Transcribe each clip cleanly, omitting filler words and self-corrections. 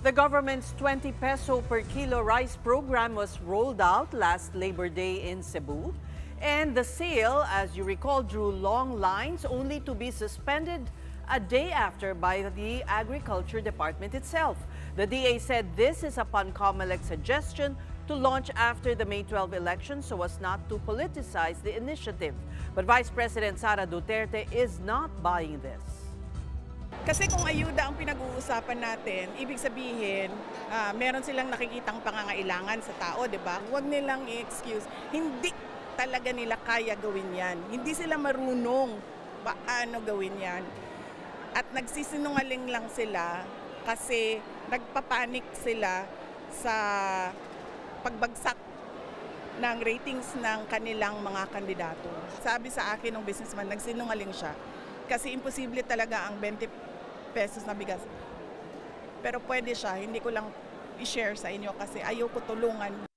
The government's 20 peso per kilo rice program was rolled out last Labor Day in Cebu. And the sale, as you recall, drew long lines only to be suspended a day after by the Agriculture Department itself. The DA said this is upon COMELEC's suggestion to launch after the May 12 election so as not to politicize the initiative. But Vice President Sara Duterte is not buying this. Kasi kung ayuda ang pinag-uusapan natin, ibig sabihin, meron silang nakikitang pangangailangan sa tao, di ba? Huwag nilang i-excuse. Hindi talaga nila kaya gawin yan. Hindi sila marunong paano gawin yan. At nagsisinungaling lang sila kasi nagpapanik sila sa pagbagsak ng ratings ng kanilang mga kandidato. Sabi sa akin ng businessman, nagsinungaling siya. Kasi imposible talaga ang 20 pesos na bigas. Pero pwede siya, hindi ko lang i-share sa inyo kasi ayoko tulungan.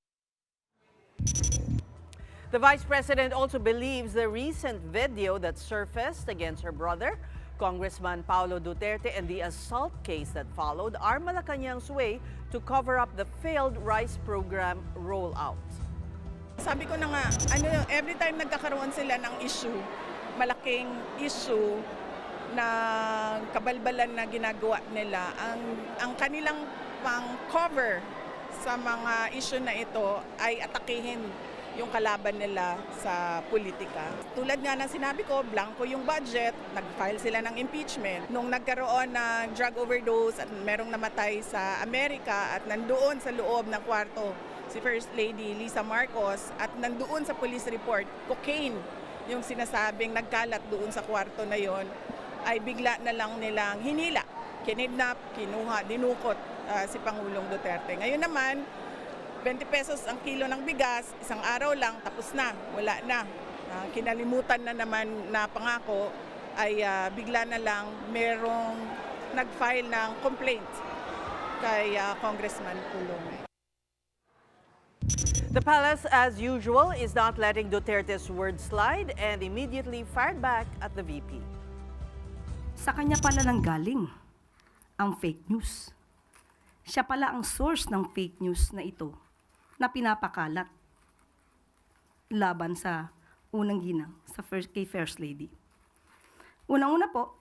The Vice President also believes the recent video that surfaced against her brother, Congressman Paulo Duterte, and the assault case that followed are Malacanang's way to cover up the failed rice program rollout. Sabi ko na nga, every time nagkakaroon sila ng issue, malaking issue na kabalbalan na ginagawa nila, ang kanilang pang-cover sa mga issue na ito ay atakihin yung kalaban nila sa politika. Tulad nga ng sinabi ko, blanco yung budget, nag-file sila ng impeachment. Nung nagkaroon ng drug overdose at merong namatay sa Amerika at nandoon sa loob ng kwarto si First Lady Lisa Marcos at nandoon sa police report, cocaine yung sinasabing nagkalat doon sa kwarto na yon, ay bigla na lang nilang hinila, kinidnap, kinuha, dinukot si Pangulong Duterte. Ngayon naman, 20 pesos ang kilo ng bigas, isang araw lang, tapos na, wala na. Kinalimutan na naman na pangako ay bigla na lang merong nag-file ng complaint kay Congressman Pulong. The palace, as usual, is not letting Duterte's words slide and immediately fired back at the VP. Sa kanya pala nang galing ang fake news. Siya pala ang source ng fake news na ito na pinapakalat laban sa unang ginang kay First Lady. Unang-una po,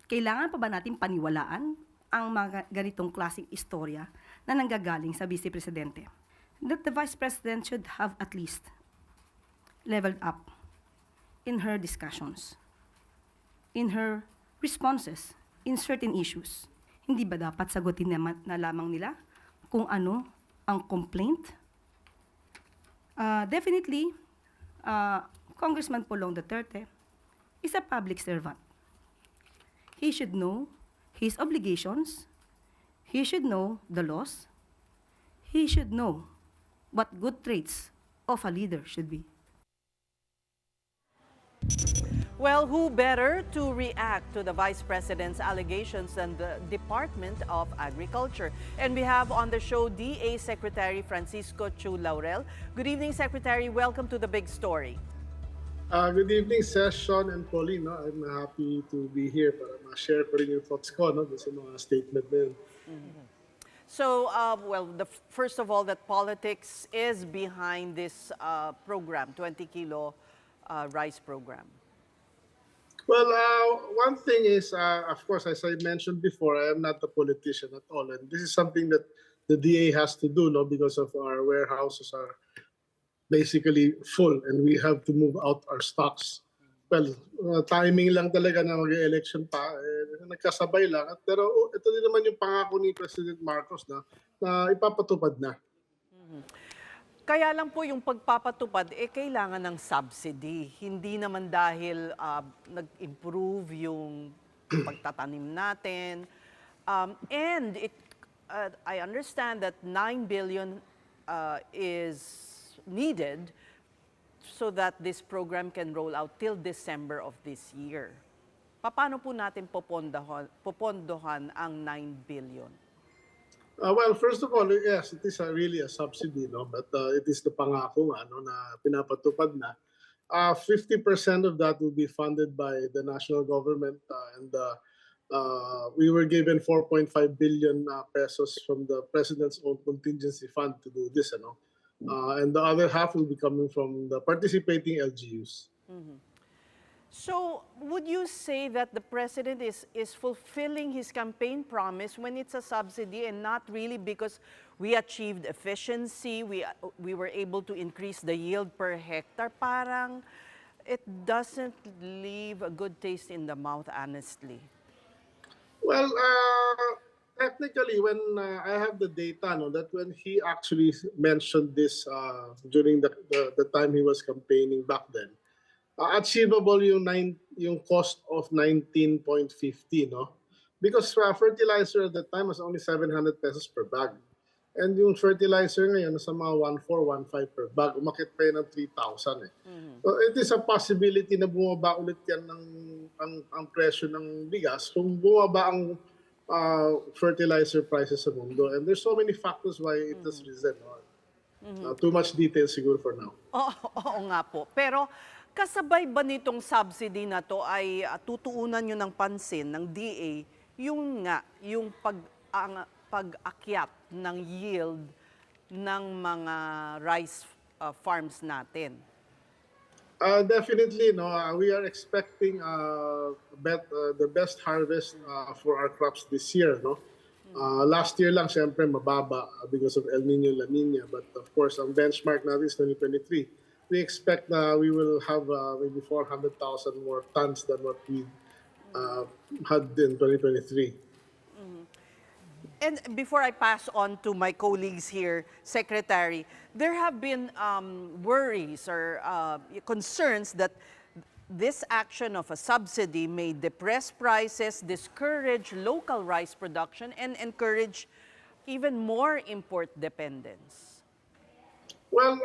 kailangan pa ba natin paniwalaan ang mga ganitong klaseng istorya na nanggagaling sa Vice Presidente? That the Vice President should have at least leveled up in her discussions, in her responses, in certain issues. Hindi ba dapat sagutin na lamang nila kung ano ang complaint? Definitely, Congressman Pulong Duterte is a public servant. He should know his obligations. He should know the laws. He should know what good traits of a leader should be. Well, who better to react to the Vice President's allegations than the Department of Agriculture? And we have on the show DA Secretary Francisco Chu Laurel. Good evening, Secretary. Welcome to The Big Story. Good evening, Sean and Pauline. No? I'm happy to be here para ma-share ko rin yung thoughts ko sa mga statement na yun. So, well, first of all, that politics is behind this program, 20 kilo rice program. Well, one thing is, of course, as I mentioned before, I am not a politician at all. And this is something that the DA has to do because of our warehouses are basically full and we have to move out our stocks. Well, timing lang talaga na mag-election pa, nagkasabay lang. Pero ito din naman yung pangako ni President Marcos na ipapatupad na. Kaya lang po yung pagpapatupad, kailangan ng subsidy. Hindi naman dahil nag-improve yung pagtatanim natin. And I understand that 9 billion is needed so that this program can roll out till December of this year. Paano po natin popondohan ang 9 billion? Well, first of all, yes, it is really a subsidy, but it is the pangako na pinapatupad na. 50% of that will be funded by the national government and we were given 4.5 billion pesos from the president's own contingency fund to do this, and the other half will be coming from the participating LGUs. So, would you say that the president is fulfilling his campaign promise when it's a subsidy and not really because we achieved efficiency, we were able to increase the yield per hectare? Parang it doesn't leave a good taste in the mouth, honestly. Well, technically, when I have the data, that when he actually mentioned this during the time he was campaigning back then, achievable yung cost of 19.50, no? Because fertilizer at the time was only 700 pesos per bag. And yung fertilizer ngayon nasa mga 1.4, 1.5 per bag. Umakit pa yun ng 3,000 eh. So it is a possibility na bumaba ulit yan ang presyo ng bigas kung bumaba ang fertilizer prices sa mundo. And there's so many factors why it has risen. Too much detail siguro for now. Oo nga po. Pero kasabay ba nitong subsidy na to ay tutuunan nyo ng pansin ng DA yung pag-akyat ng yield ng mga rice farms natin? Definitely, no. We are expecting the best harvest for our crops this year, no. Last year lang, syempre, mababa because of El Nino, La Nina. But of course, ang benchmark natin is 2023. We expect na we will have maybe 400,000 more tons than what we had in 2023. And before I pass on to my colleagues here, Secretary, there have been worries or concerns that this action of a subsidy may depress prices, discourage local rice production, and encourage even more import dependence. Well,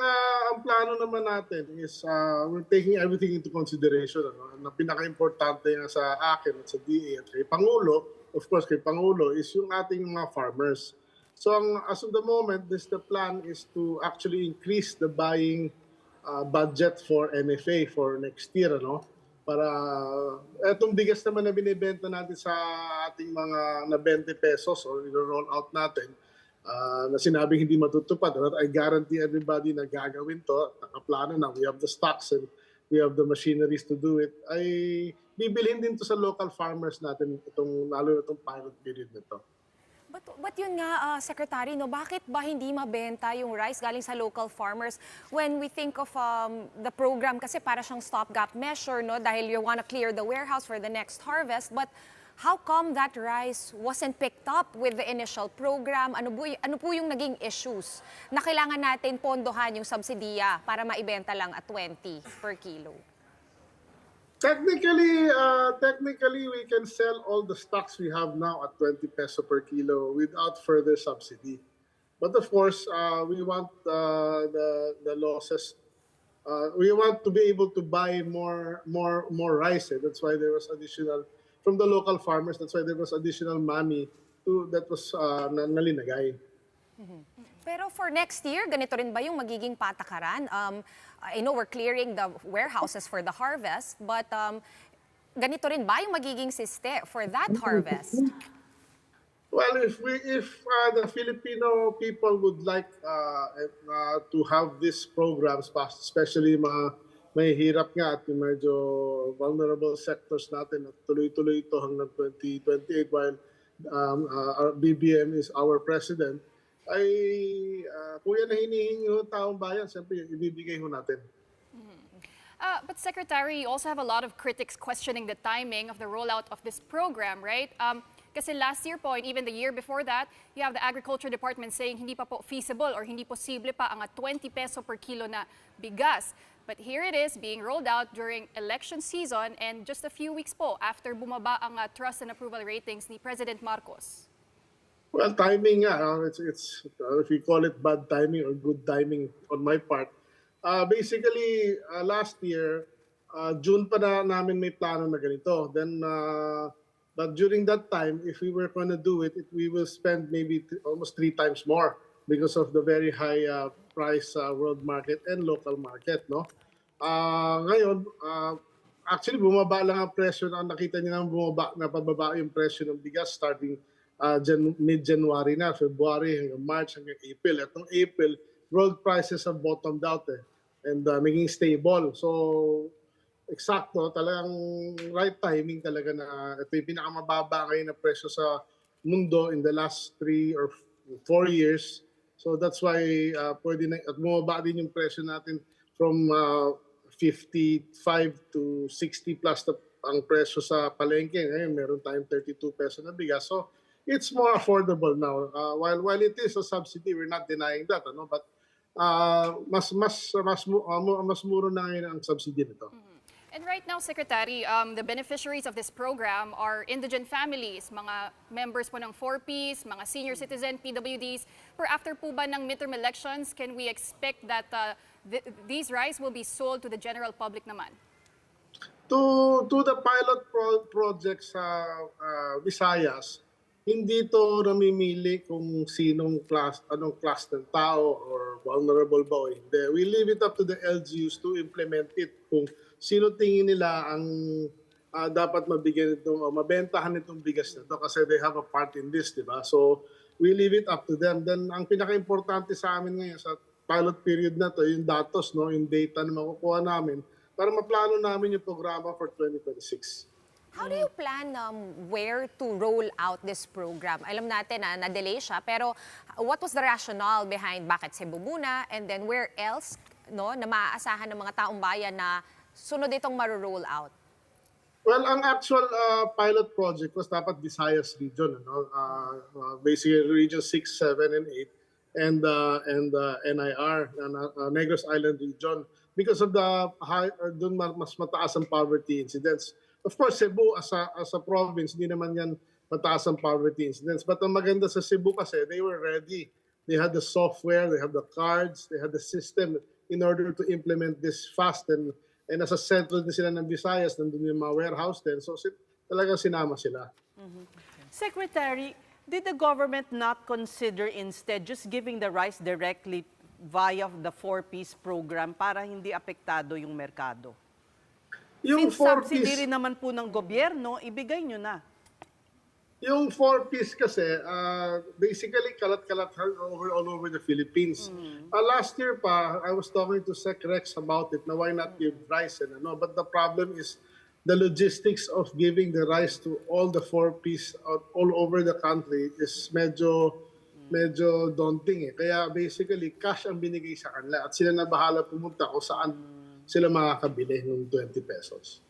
ang plano naman natin is we're taking everything into consideration. Ang pinaka-importante nga sa akin at sa DA at kay Pangulo, of course kay Pangulo, is yung ating mga farmers. So as of the moment, the plan is to actually increase the buying budget for NFA for next year. Para etong bigas naman na binibenta natin sa ating mga na 20 pesos or i-roll out natin, na sinabing hindi matutupad. I guarantee everybody na gagawin to, nakaplano na, we have the stocks and we have the machineries to do it, ay bibilhin din to sa local farmers natin lalo itong pilot period na to. But yun nga, Secretary, bakit ba hindi mabenta yung rice galing sa local farmers when we think of the program kasi para siyang stopgap measure, dahil you wanna clear the warehouse for the next harvest, but how come that rice wasn't picked up with the initial program? Ano po yung naging issues na kailangan natin pondohan yung subsidiya para maibenta lang at 20 per kilo? Technically, we can sell all the stocks we have now at 20 peso per kilo without further subsidy. But of course, we want the losses. We want to be able to buy more rice. That's why there was additional from the local farmers. That's why there was additional money that was nalinagay. Pero for next year, ganito rin ba yung magiging patakaran? I know we're clearing the warehouses for the harvest, but ganito rin ba yung magiging siste for that harvest? Well, if the Filipino people would like to have these programs, especially may hirap nga at yung medyo vulnerable sectors natin at tuloy-tuloy ito hanggang 2028 while our BBM is our president, ay kung yan na hinihingi ng taong bayan, siyempre ibibigay ho natin. But Secretary, you also have a lot of critics questioning the timing of the rollout of this program, right? Kasi last year po, and even the year before that, you have the Agriculture Department saying hindi pa po feasible or hindi posible pa ang 20 peso per kilo na bigas. But here it is being rolled out during election season and just a few weeks po after bumaba ang trust and approval ratings ni President Marcos. Well, timing nga. It's if you call it bad timing or good timing on my part. Basically, last year, June pa na namin may plano na ganito. Then, but during that time, if we were going to do it, we will spend maybe almost 3 times more because of the very high price world market and local market. Ngayon, actually, bumaba lang ang presyo na nakita niyo na pababa yung presyo ng bigas starting mid-January na, February hanggang March hanggang April. Itong April, world prices have bottomed out and naging stable. So, eksakto, talagang right timing talaga na ito yung pinakamababa ngayon na presyo sa mundo in the last 3 or 4 years. So that's why pwede na, at bumaba din yung presyo natin from 55 to 60 plus ang presyo sa palengke. Ngayon, meron tayong 32 peso na bigas. So, it's more affordable now. While it is a subsidy, we're not denying that. But mas muro na ngayon ang subsidy nito. And right now, Secretary, the beneficiaries of this program are indigent families, mga members po ng 4Ps, mga senior citizen, PWDs. Pero after po ba ng midterm elections, can we expect that these rice will be sold to the general public naman? To the pilot project sa Visayas, hindi to namimili kung anong class ng tao or vulnerable ba o hindi. We leave it up to the LGUs to implement it kung sino tingin nila ang dapat mabigyan itong mabentahan itong bigas na to kasi they have a part in this, di ba? So we leave it up to them. Then ang pinaka-importante sa amin ngayon sa pilot period na to, yung datos, no, yung data na makukuha namin para maplano namin yung programa for 2026. How do you plan where to roll out this program? Alam natin na na-delay siya, pero what was the rationale behind bakit Cebu muna and then where else na maaasahan ng mga taong bayan na sunod itong maro-roll out? Well, ang actual pilot project was dapat Visayas region, basically region 6, 7, and 8, and NIR, Negros Island region, because of the high, doon mas mataas ang poverty incidence. Of course, Cebu as a province, hindi naman yan mataas ang poverty incidence. But ang maganda sa Cebu kasi, they were ready. They had the software, they had the cards, they had the system in order to implement this fast. And nasa sentro din sila ng Visayas, nandun yung mga warehouse din. So talagang sinama sila. Secretary, did the government not consider instead just giving the rice directly via the 4Ps program para hindi apektado yung merkado? Yung Since 4 subsidy piece, rin naman po ng gobyerno, ibigay nyo na. yung 4 piece kasi, basically kalat-kalat all over the Philippines. Last year pa, I was talking to Sec Rex about it, na why not give rice and ano. But the problem is the logistics of giving the rice to all the 4 piece all over the country is medyo daunting. Kaya basically, cash ang binigay sa kanila at sila na bahala pumunta kung saan sila makakabili ng 20 pesos.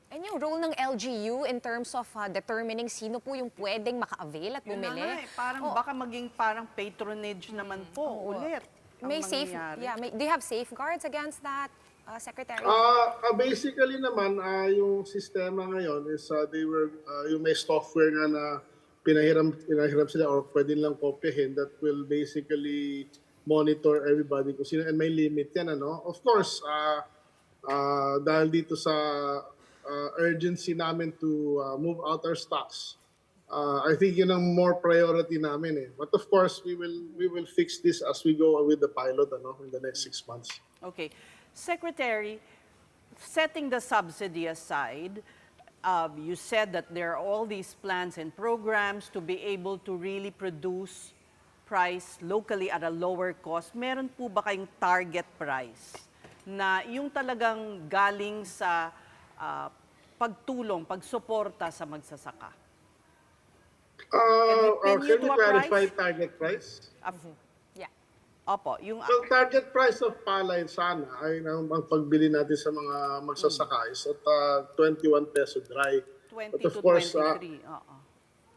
And yung role ng LGU in terms of determining sino po yung pwedeng maka-avail at Yun na bumili. nga parang baka maging parang patronage naman po ulit ang May mangyayari. do you have safeguards against that, Secretary? Basically naman, yung sistema ngayon is yung may software nga na pinahiram sila or pwede lang kopyahin that will basically monitor everybody kung sino, and may limit yan, Of course, dahil dito sa urgency namin to move out our stocks, I think yun ang more priority namin. But of course, we will fix this as we go with the pilot in the next 6 months. Okay. Secretary, setting the subsidy aside, you said that there are all these plans and programs to be able to really produce price locally at a lower cost. Meron po ba kayong target price na yung talagang galing sa pagtulong, pagsuporta sa magsasaka? Can pin you we to a clarify price? target price? Yeah. Opo, yung So target price of palay sana ay ang pagbili natin sa mga magsasaka is at 21 peso dry. 20 But of to course, 23.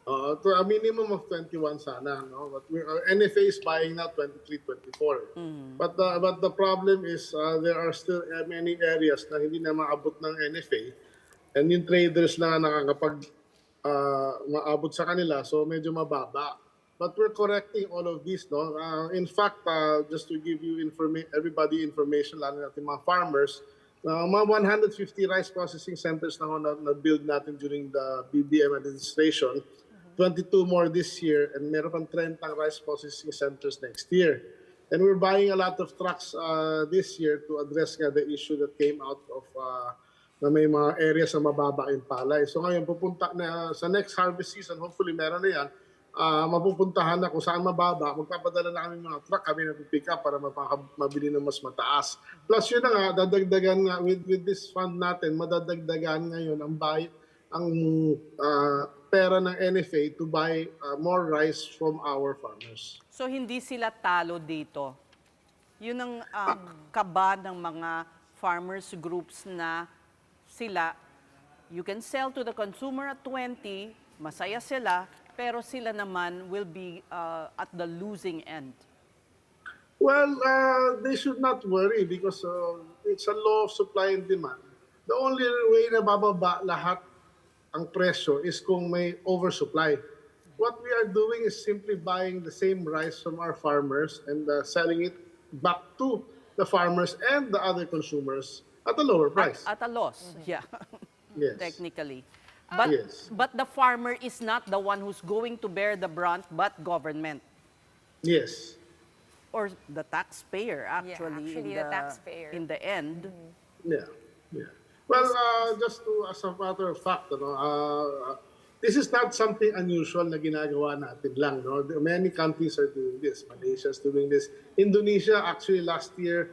to a minimum of 21 sana, But NFA is buying now 23, 24. But the problem is there are still many areas na hindi na maabot ng NFA, and yung traders lang nakakapag maabot sa kanila, so medyo mababa. But we're correcting all of this, In fact, just to give you everybody information, lalo natin mga farmers, mga 150 rice processing centers na build natin during the BBM administration. 22 more this year, and meron pang 30 rice processing centers next year. And we're buying a lot of trucks this year to address the issue that came out of na may mga areas na mababa yung palay. So ngayon, pupunta na sa next harvest season, hopefully meron na yan, mapupuntahan na kung saan mababa, magpapadala na kami mga truck, kami napipick up para mabili ng mas mataas. Plus yun na nga, dadagdagan nga, with this fund natin, madadagdagan ngayon ang pera ng NFA to buy more rice from our farmers. So hindi sila talo dito. Yun ang kaba ng mga farmers groups na sila, you can sell to the consumer at 20, masaya sila, pero sila naman will be at the losing end. Well, they should not worry because it's a law of supply and demand. The only way na bababa lahat ang presyo is kung may oversupply. What we are doing is simply buying the same rice from our farmers and selling it back to the farmers and the other consumers at a lower price. At a loss, yeah, Yes. technically. But, Yes. but the farmer is not the one who's going to bear the brunt, but government Yes. or the taxpayer actually, actually the taxpayer. in the end. Yeah. Yeah. Well, just as a matter of fact, this is not something unusual na ginagawa natin lang. No? Many countries are doing this. Malaysia is doing this. Indonesia, actually last year,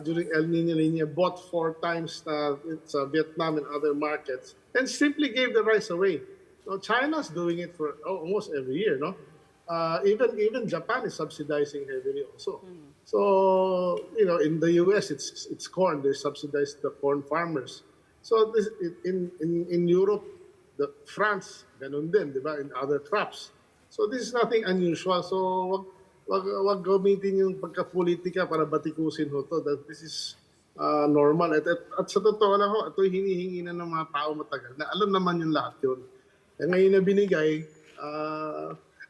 during El Nino Niña, bought 4 times Vietnam and other markets and simply gave the rice away. No, China's doing it for almost every year. No, even Japan is subsidizing heavily also. So in the U.S. it's corn. They subsidize the corn farmers. So this in Europe, France, ganun din, di ba? In other crops. So this is nothing unusual. So wag gamitin yung pagkapolitika para batikusin ho to. That this is normal. At sa totoo lang ho, ito hinihingi na ng mga tao matagal na alam naman yung lahat yun. Eh, ngayon na binigay,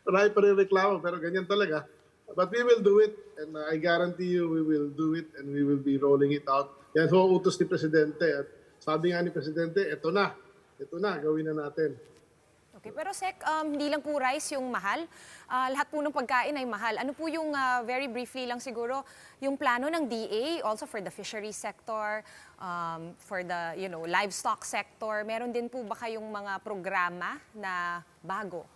marami pa rin reklamo, pero ganyan talaga. But we will do it, and I guarantee you we will do it, and we will be rolling it out. Yan ho, utos ni Presidente. At sabi nga ni Presidente, ito na, gawin na natin. Okay, pero Sec, hindi lang po rice yung mahal. Lahat po ng pagkain ay mahal. Ano po yung, very briefly lang siguro, yung plano ng DA also for the fishery sector, for the livestock sector? Meron din po ba kayong mga programa na bago?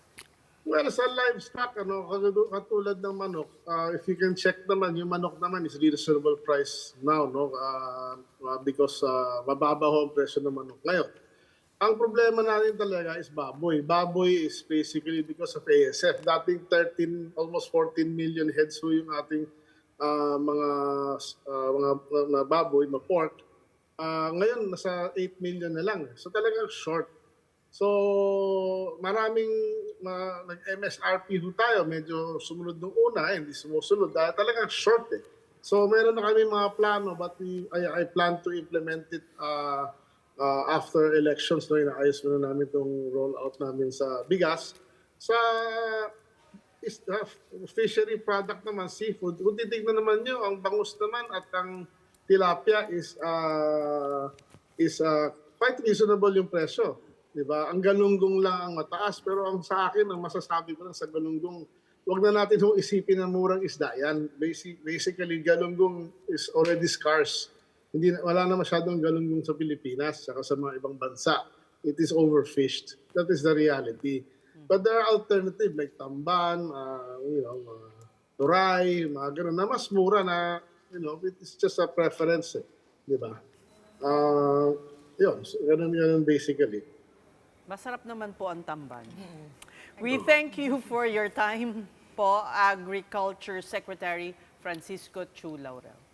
Well, sa livestock, katulad ng manok, if you can check naman, yung manok naman is reasonable price now, no? Because mababa ho ang presyo ng manok ngayon. Ang problema natin talaga is baboy. Baboy is basically because of ASF. Dating almost 14 million heads ho yung ating mga baboy, mga pork. Ngayon, nasa 8 million na lang. So talagang short. So maraming nag-MSRP ho tayo. Medyo sumunod nung una, hindi sumusunod. Dahil talagang short eh. So meron na kami mga plano but I plan to implement it after elections, no, inaayos muna namin itong rollout namin sa bigas. Sa fishery product naman, seafood, kung titignan naman nyo, ang bangus naman at ang tilapia is quite reasonable yung presyo. Diba? Ang galunggong lang ang mataas, pero ang sa akin, ang masasabi ko lang sa galunggong, huwag na natin isipin na murang isda yan. Basically, galunggong is already scarce. Wala na masyadong galunggong sa Pilipinas saka sa mga ibang bansa. It is overfished. That is the reality. But there are alternatives like tamban, turay, mga ganun na mas mura na, it's just a preference. Di ba? Yun, ganun basically. Masarap naman po ang tamban. We thank you for your time po, Agriculture Secretary Francisco Chu Laurel.